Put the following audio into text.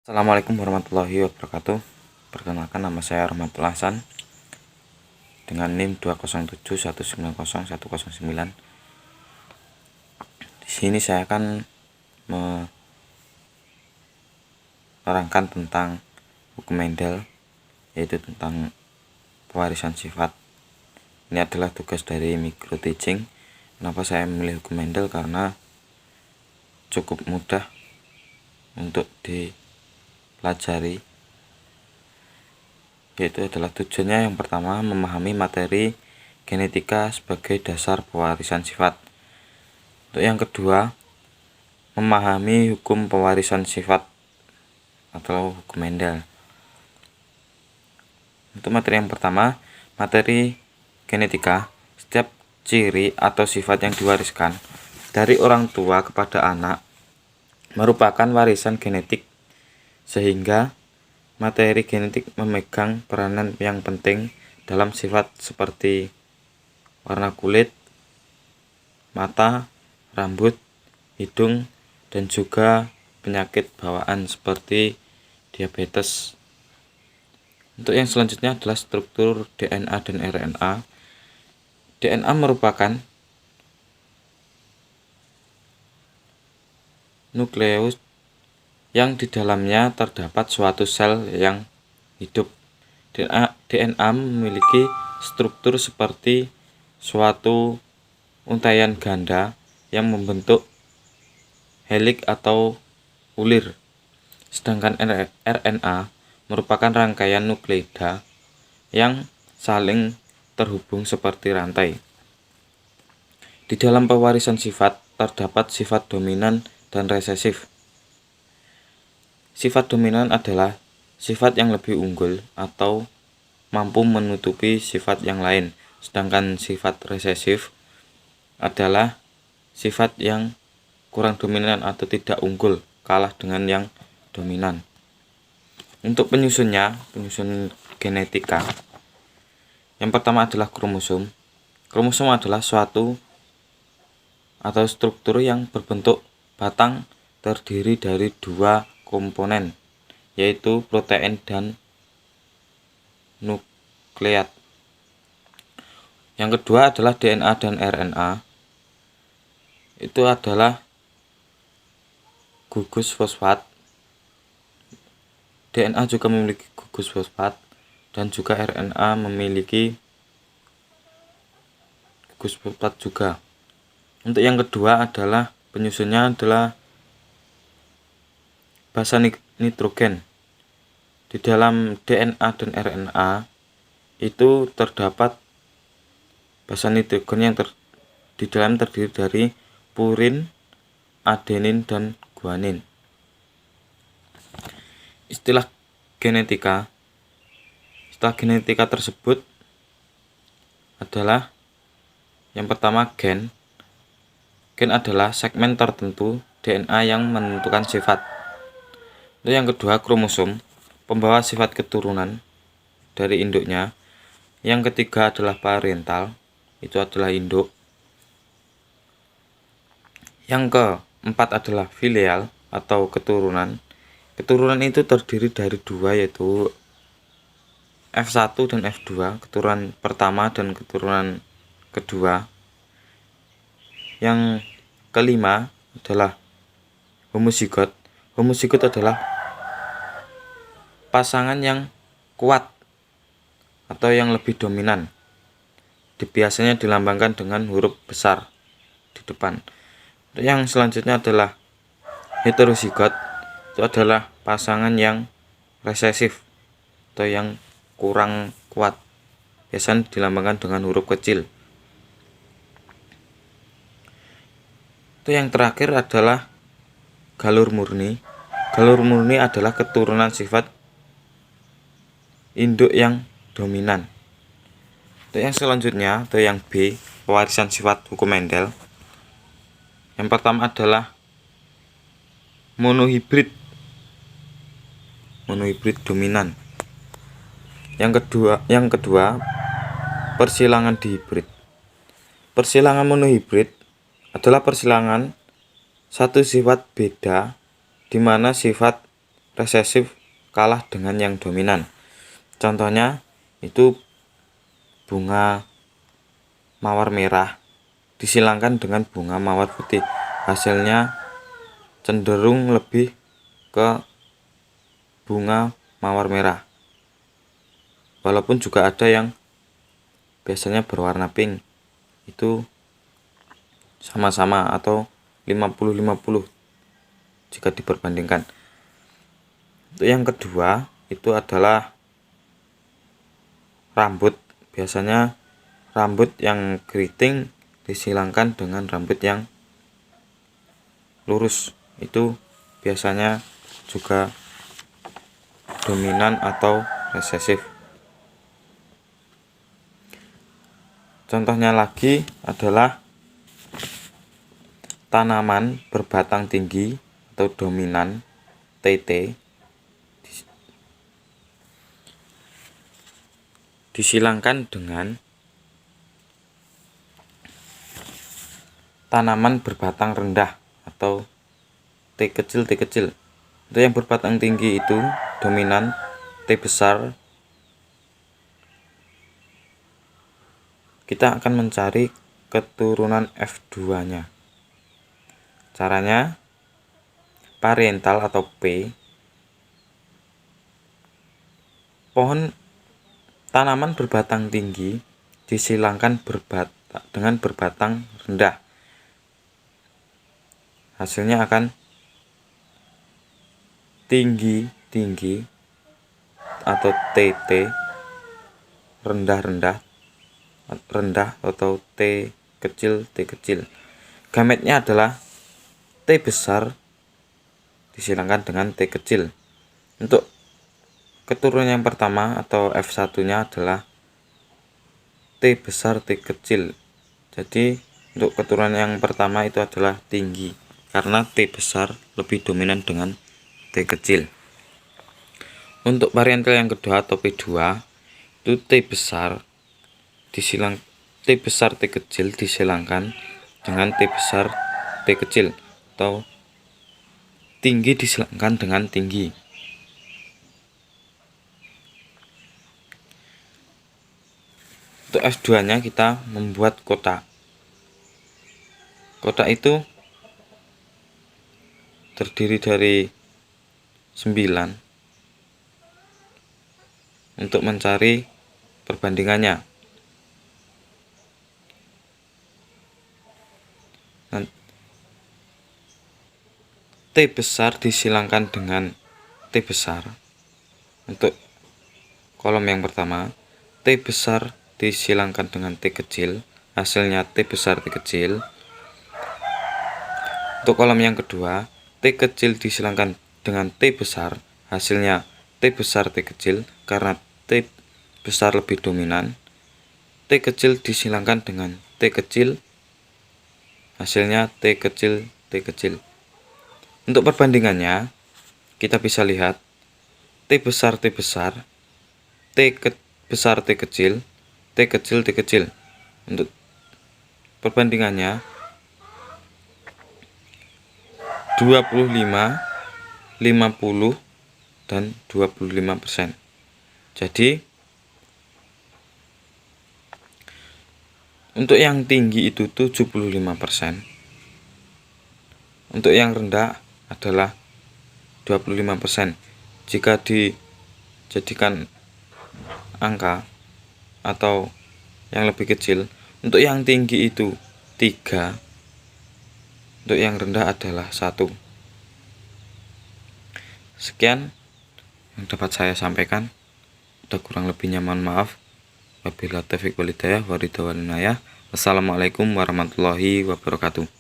Assalamualaikum warahmatullahi wabarakatuh. Perkenalkan, nama saya Rahmatul Hasan dengan NIM 207190109. Di sini saya akan menerangkan tentang hukum Mendel, yaitu tentang pewarisan sifat. Ini adalah tugas dari micro teaching. Kenapa saya memilih hukum Mendel? Karena cukup mudah untuk dipelajari, yaitu adalah tujuannya yang pertama memahami materi genetika sebagai dasar pewarisan sifat. Untuk yang kedua, memahami hukum pewarisan sifat atau hukum Mendel. Untuk materi yang pertama, materi genetika. Setiap ciri atau sifat yang diwariskan dari orang tua kepada anak merupakan warisan genetik, sehingga materi genetik memegang peranan yang penting dalam sifat seperti warna kulit, mata, rambut, hidung, dan juga penyakit bawaan seperti diabetes. Untuk yang selanjutnya adalah struktur DNA dan RNA. DNA merupakan nukleus yang di dalamnya terdapat suatu sel yang hidup. DNA memiliki struktur seperti suatu untaian ganda yang membentuk heliks atau ulir. Sedangkan RNA merupakan rangkaian nukleida yang saling terhubung seperti rantai. Di dalam pewarisan sifat terdapat sifat dominan dan resesif. Sifat dominan adalah sifat yang lebih unggul atau mampu menutupi sifat yang lain, sedangkan sifat resesif adalah sifat yang kurang dominan atau tidak unggul, kalah dengan yang dominan. Untuk penyusun genetika, yang pertama adalah kromosom. Kromosom adalah suatu atau struktur yang berbentuk batang terdiri dari dua komponen, yaitu protein dan nukleat. Yang kedua adalah DNA dan RNA. Itu adalah gugus fosfat. DNA juga memiliki gugus fosfat dan juga RNA memiliki gugus fosfat juga. Untuk yang kedua adalah penyusunnya adalah basa nitrogen. Di dalam DNA dan RNA itu terdapat basa nitrogen yang di dalam terdiri dari purin, adenin, dan guanin. Istilah genetika tersebut adalah yang pertama gen. Gen adalah segmen tertentu DNA yang menentukan sifat. Untuk yang kedua kromosom, pembawa sifat keturunan dari induknya. Yang ketiga adalah parental, itu adalah induk. Yang keempat adalah filial atau keturunan. Keturunan itu terdiri dari dua, yaitu F1 dan F2, keturunan pertama dan keturunan kedua. Yang kelima adalah homozigot. Homozigot adalah pasangan yang kuat atau yang lebih dominan. Biasanya dilambangkan dengan huruf besar di depan. Yang selanjutnya adalah heterozigot. Itu adalah pasangan yang resesif atau yang kurang kuat. Biasanya dilambangkan dengan huruf kecil. Itu yang terakhir adalah galur murni. Galur murni adalah keturunan sifat induk yang dominan. Untuk yang selanjutnya atau yang B, pewarisan sifat hukum Mendel. Yang pertama adalah monohibrid dominan. Yang kedua persilangan dihibrid. Persilangan monohibrid adalah persilangan satu sifat beda di mana sifat resesif kalah dengan yang dominan. Contohnya itu bunga mawar merah disilangkan dengan bunga mawar putih. Hasilnya cenderung lebih ke bunga mawar merah. Walaupun juga ada yang biasanya berwarna pink, itu sama-sama atau 50-50 jika diperbandingkan. Untuk yang kedua itu adalah rambut. Biasanya rambut yang keriting disilangkan dengan rambut yang lurus. Itu biasanya juga dominan atau resesif. Contohnya lagi adalah tanaman berbatang tinggi atau dominan TT disilangkan dengan tanaman berbatang rendah atau T kecil. Untuk yang berbatang tinggi itu dominan T besar. Kita akan mencari keturunan F2-nya. Caranya parental atau P. Pohon tanaman berbatang tinggi disilangkan dengan berbatang rendah. Hasilnya akan tinggi atau TT, rendah atau T kecil. Gametnya adalah T besar disilangkan dengan T kecil. Untuk keturunan yang pertama atau F1-nya adalah T besar T kecil. Jadi untuk keturunan yang pertama itu adalah tinggi karena T besar lebih dominan dengan T kecil. Untuk parental yang kedua atau P2 itu T besar T kecil disilangkan dengan T besar T kecil atau tinggi disilangkan dengan tinggi. Untuk F2-nya kita membuat kotak. Kotak itu terdiri dari 9 untuk mencari perbandingannya. T besar disilangkan dengan T besar. Untuk kolom yang pertama, T besar disilangkan dengan T kecil, hasilnya T besar T kecil. Untuk kolom yang kedua, T kecil disilangkan dengan T besar, hasilnya T besar T kecil karena T besar lebih dominan. T kecil disilangkan dengan T kecil, hasilnya T kecil T kecil. Untuk perbandingannya, kita bisa lihat T besar T besar, besar T kecil, T kecil T kecil. Untuk perbandingannya 25, 50, dan 25%. Jadi untuk yang tinggi itu 75%. Untuk yang rendah adalah 25%. Jika dijadikan angka atau yang lebih kecil, untuk yang tinggi itu 3, untuk yang rendah adalah 1. Sekian yang dapat saya sampaikan. Ada kurang lebihnya mohon maaf. Wabillahi taufiq wal hidayah. Wassalamualaikum warahmatullahi wabarakatuh.